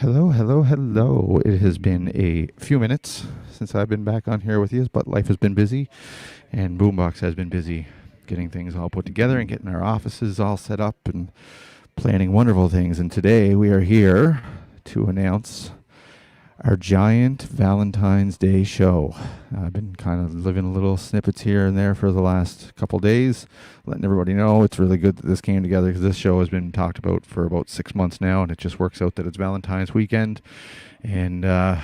Hello, hello, hello. It has been a few minutes since I've been back on here with you, but life has been busy and Boombox has been busy getting things all put together and getting our offices all set up and planning wonderful things. And today we are here to announce our giant Valentine's Day show. I've been kind of living little snippets here and there for the last couple days, letting everybody know it's really good that this came together because this show has been talked about for about 6 months now, and it just works out that it's Valentine's weekend. And, I'm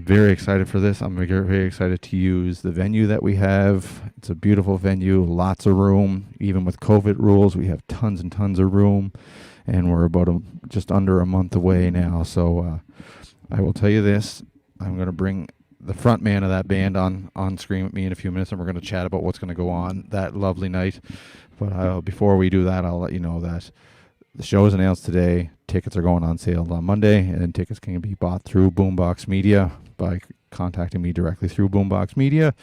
very excited for this. I'm very excited to use the venue that we have. It's a beautiful venue, lots of room. Even with COVID rules, we have tons and tons of room, and we're about just under a month away now. So I will tell you this: I'm going to bring the front man of that band on screen with me in a few minutes, and we're going to chat about what's going to go on that lovely night. But before we do that, I'll let you know that the show is announced today. Tickets are going on sale on Monday, and tickets can be bought through Boombox Media by contacting me directly through Boombox Media,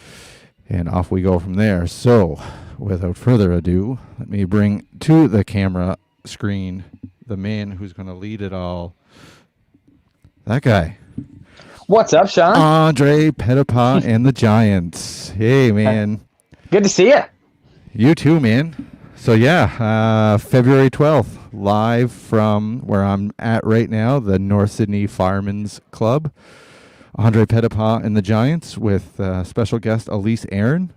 and off we go from there. So, without further ado, let me bring to the camera screen the man who's going to lead it all. That guy. What's up, Sean? Andre Pettipas and the Giants. Hey, man. Good to see you. You too, man. So yeah, February 12th, live from where I'm at right now, the North Sydney Firemen's Club. Andre Pettipas and the Giants with special guest Elise Aaron.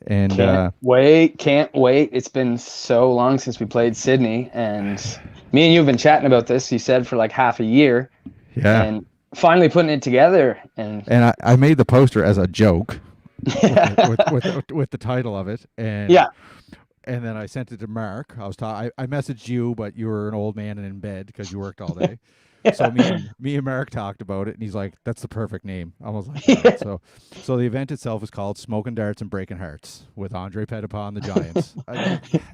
And Can't wait. It's been so long since we played Sydney, and me and you have been chatting about this, you said, for like half a year. Yeah. And finally putting it together. And I made the poster as a joke with the title of it. And yeah. And then I sent it to Mark. I messaged you, but you were an old man and in bed because you worked all day. Yeah. So me and Mark talked about it, and he's like, "That's the perfect name." I was like, right. So the event itself is called "Smoking Darts and Breaking Hearts" with Andre Pettipas and the Giants.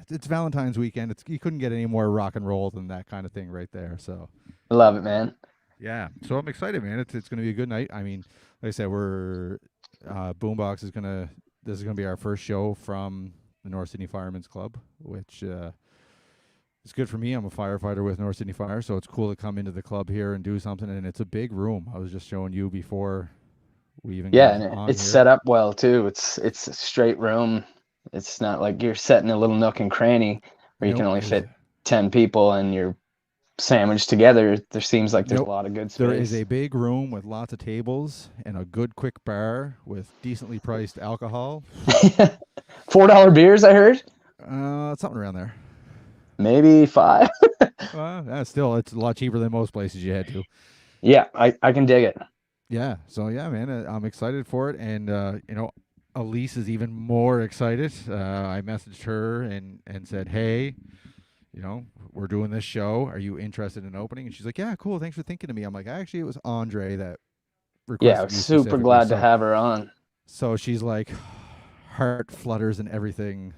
It's Valentine's weekend. You couldn't get any more rock and roll than that kind of thing right there. So I love it, man. yeah, so I'm excited, man. It's going to be a good night. I mean, like I said, we're Boombox is gonna. This is going to be our first show from the North Sydney Firemen's Club, which is good for me. I'm a firefighter with North Sydney Fire, so it's cool to come into the club here and do something. And it's a big room. I was just showing you before we even got And on it's here. set up well too. It's a straight room. It's not like you're setting a little nook and cranny where you can only fit 10 people and you're sandwiched together. There seems like there's a lot of good space. There is a big room with lots of tables and a good quick bar with decently priced alcohol. $4 beers, I heard. Something around there. Maybe $5. Still, it's a lot cheaper than most places you head to. Yeah, I can dig it. Yeah, so yeah, man, I'm excited for it, and Elise is even more excited. I messaged her and said, "Hey, we're doing this show. Are you interested in opening?" And she's like, "Yeah, cool. Thanks for thinking of me." I'm like, "Actually, it was Andre that requested." Yeah, I was super glad to have her on. So she's like, heart flutters and everything.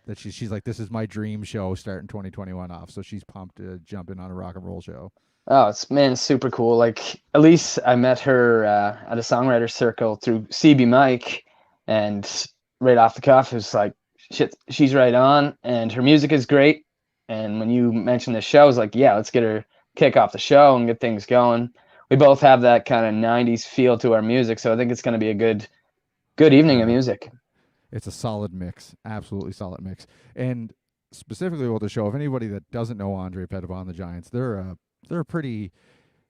That she's like, "This is my dream show starting 2021 off." So she's pumped to jump in on a rock and roll show. Oh, it's super cool. Like, Elise, I met her at a songwriter circle through CB Mike, and right off the cuff, it was like, shit, she's right on, and her music is great. And when you mentioned the show, I was like, yeah, let's get her kick off the show and get things going. We both have that kind of 90s feel to our music, so I think it's going to be a good evening of music. It's a solid mix, absolutely solid mix. And specifically with the show, if anybody that doesn't know Andre Pettipas and the Giants, they're a pretty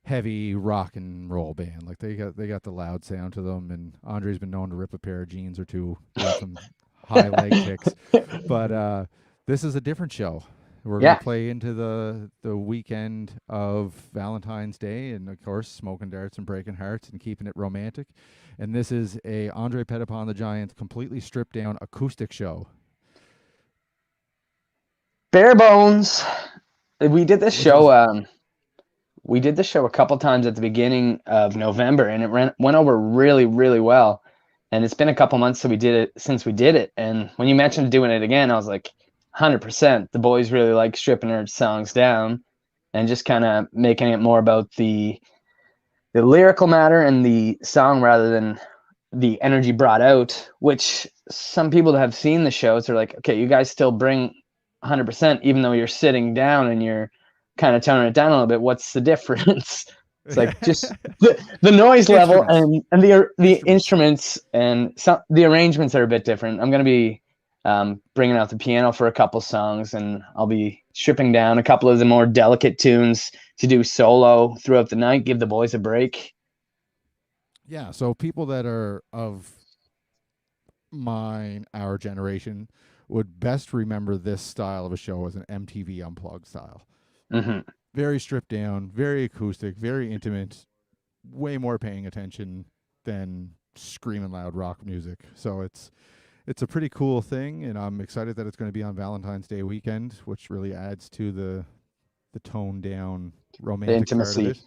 heavy rock and roll band. Like they got the loud sound to them, and Andre's been known to rip a pair of jeans or two with some high leg kicks. But this is a different show. We're going to play into the weekend of Valentine's Day, and of course, smoking darts and breaking hearts and keeping it romantic. And this is a Andre Pettipas and the Giants completely stripped down acoustic show. Bare bones. We did this show. We did this show a couple times at the beginning of November, and it went over really, really well. And it's been a couple months since we did it. And when you mentioned doing it again, I was like, 100%. The boys really like stripping our songs down and just kind of making it more about the lyrical matter and the song rather than the energy brought out, which some people that have seen the shows are like, okay, you guys still bring 100%, even though you're sitting down and you're kind of tone it down a little bit. What's the difference? It's Yeah. like just the noise level Instruments. and the Instruments. instruments and some the arrangements are a bit different. I'm gonna be bringing out the piano for a couple songs, and I'll be stripping down a couple of the more delicate tunes to do solo throughout the night. Give the boys a break. Yeah. So people that are of our generation, would best remember this style of a show as an MTV Unplugged style. Hmm. Very stripped down, very acoustic, very intimate, way more paying attention than screaming loud rock music. So it's a pretty cool thing, and I'm excited that it's going to be on Valentine's Day weekend, which really adds to the toned down The romantic part of intimacy. it.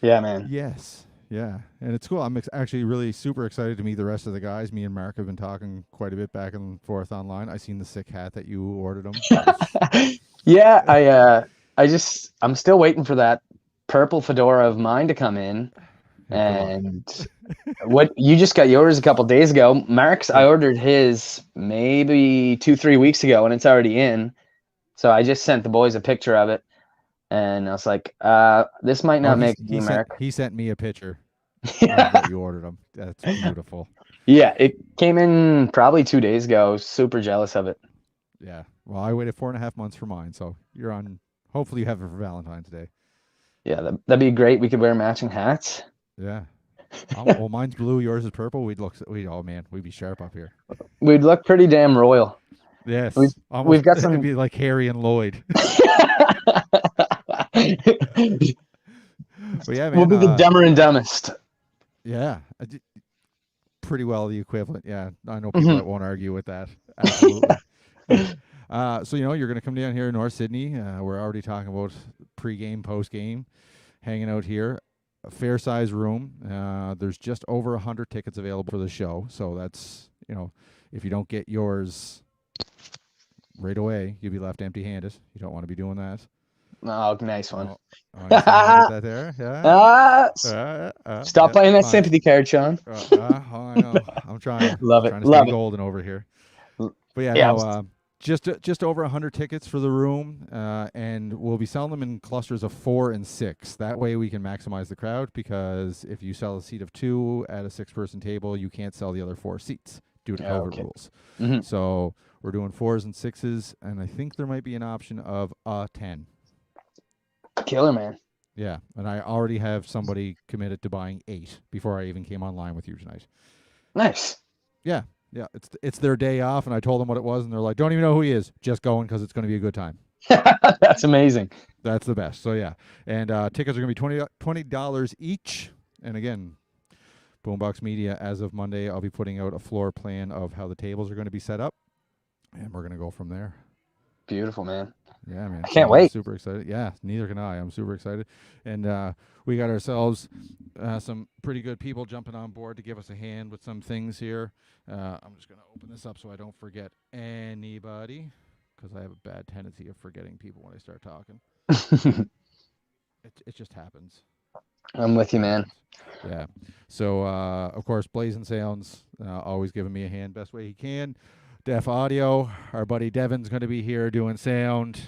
Yeah, man. Yes. Yeah, and it's cool. I'm actually really super excited to meet the rest of the guys. Me and Mark have been talking quite a bit back and forth online. I seen the sick hat that you ordered him. Yeah, I'm still waiting for that purple fedora of mine to come in. Yeah, good luck. And what you just got yours a couple days ago. Mark's, I Yeah. ordered his maybe 2-3 weeks ago, and it's already in. So I just sent the boys a picture of it, and I was like, this might Oh, not make you, Mark. he sent me a picture of that you ordered him. That's beautiful. Yeah, it came in probably 2 days ago. Super jealous of it. Yeah. Well, I waited 4.5 months for mine, so you're on. Hopefully, you have it for Valentine's Day. Yeah, that'd be great. We could wear matching hats. Yeah. Well, mine's blue. Yours is purple. Oh man, we'd be sharp up here. We'd look pretty damn royal. We've Yes. we've Almost. got It'd some. be like Harry and Lloyd. But yeah, We'll man. be the dumber and dumbest. Yeah. Pretty well the equivalent. Yeah. I know people Mhm. that won't argue with that. Absolutely. So you're going to come down here in North Sydney. We're already talking about pre-game, post-game, hanging out here. A fair size room. There's just over 100 tickets available for the show. So that's, if you don't get yours right away, you'll be left empty-handed. You don't want to be doing that. Oh, nice one. Oh, you see how I did that there? Yeah. Ah, stop Yeah. playing that Fine. sympathy card, Sean. I know. I'm trying. Love I'm it. trying to stay Love it. golden over here. But yeah, Yeah. no. Just over 100 tickets for the room, and we'll be selling them in clusters of 4 and 6. That way we can maximize the crowd, because if you sell a seat of 2 at a 6-person table, you can't sell the other 4 seats due to COVID Okay. rules. Hmm. So we're doing 4s and 6s, and I think there might be an option of a 10. Killer, man. Yeah, and I already have somebody committed to buying 8 before I even came online with you tonight. Nice. Yeah, yeah, it's their day off, and I told them what it was, and they're like, "Don't even know who he is. Just going because it's going to be a good time." That's amazing. That's the best. So yeah, and tickets are going to be $20 each. And again, Boombox Media, as of Monday, I'll be putting out a floor plan of how the tables are going to be set up, and we're going to go from there. Beautiful, man. Yeah, man. I can't I'm wait. super excited. Yeah, neither can I. I'm super excited. And we got ourselves some pretty good people jumping on board to give us a hand with some things here. I'm just going to open this up so I don't forget anybody, because I have a bad tendency of forgetting people when I start talking. It just happens. I'm with you, man. Yeah. So, of course, Blazing Sounds, always giving me a hand best way he can. Def Audio, our buddy Devin's going to be here doing sound,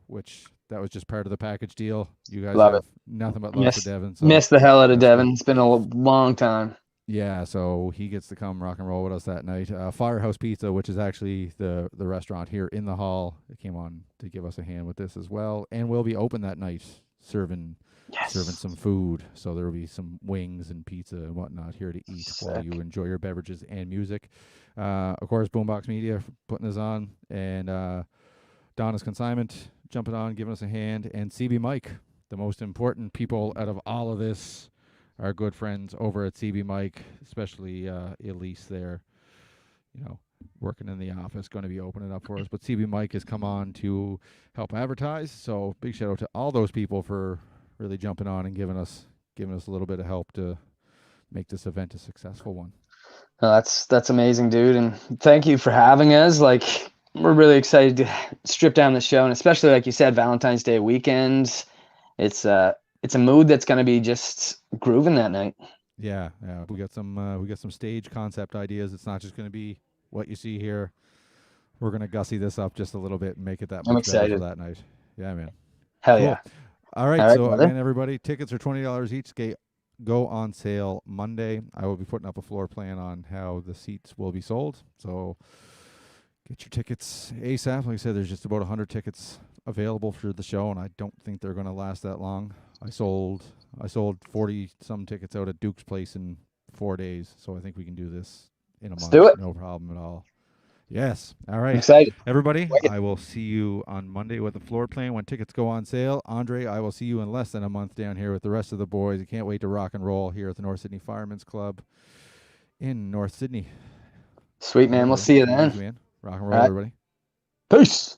which that was just part of the package deal. You guys Love have it. nothing but love for Devin. So Miss the hell out of that's Devin. good. It's been a long time. Yeah, so he gets to come rock and roll with us that night. Firehouse Pizza, which is actually the restaurant here in the hall, it came on to give us a hand with this as well, and we'll be open that night serving some food. So there will be some wings and pizza and whatnot here to eat while you enjoy your beverages and music. Of course, Boombox Media putting this on, and Donna's Consignment jumping on, giving us a hand, and CB Mike, the most important people out of all of this. Our good friends over at CB Mike, especially Elise there, working in the office, going to be opening up for us. But CB Mike has come on to help advertise. So big shout out to all those people for really jumping on and giving us a little bit of help to make this event a successful one. That's amazing, dude. And thank you for having us. Like, we're really excited to strip down the show, and especially like you said, Valentine's Day weekend. It's a mood that's going to be just grooving that night. Yeah, we got some stage concept ideas. It's not just going to be what you see here. We're going to gussy this up just a little bit and make it that I'm much better for excited. that night. Yeah, man. Hell Cool. yeah. All right. All right, So brother. again, everybody, tickets are $20 each. Go on sale Monday. I will be putting up a floor plan on how the seats will be sold. So get your tickets ASAP. Like I said, there's just about 100 tickets available for the show, and I don't think they're going to last that long. I sold 40 some tickets out at Duke's Place in 4 days, so I think we can do this in a Let's do month, it. no problem at all. Yes. All I'm right. excited. Everybody, Wicked. I will see you on Monday with the floor plan when tickets go on sale. Andre, I will see you in less than a month down here with the rest of the boys. I can't wait to rock and roll here at the North Sydney Firemen's Club in North Sydney. Sweet, All right, man. We'll brother. see you Take it then. easy, man. Rock and All roll, right. everybody. Peace.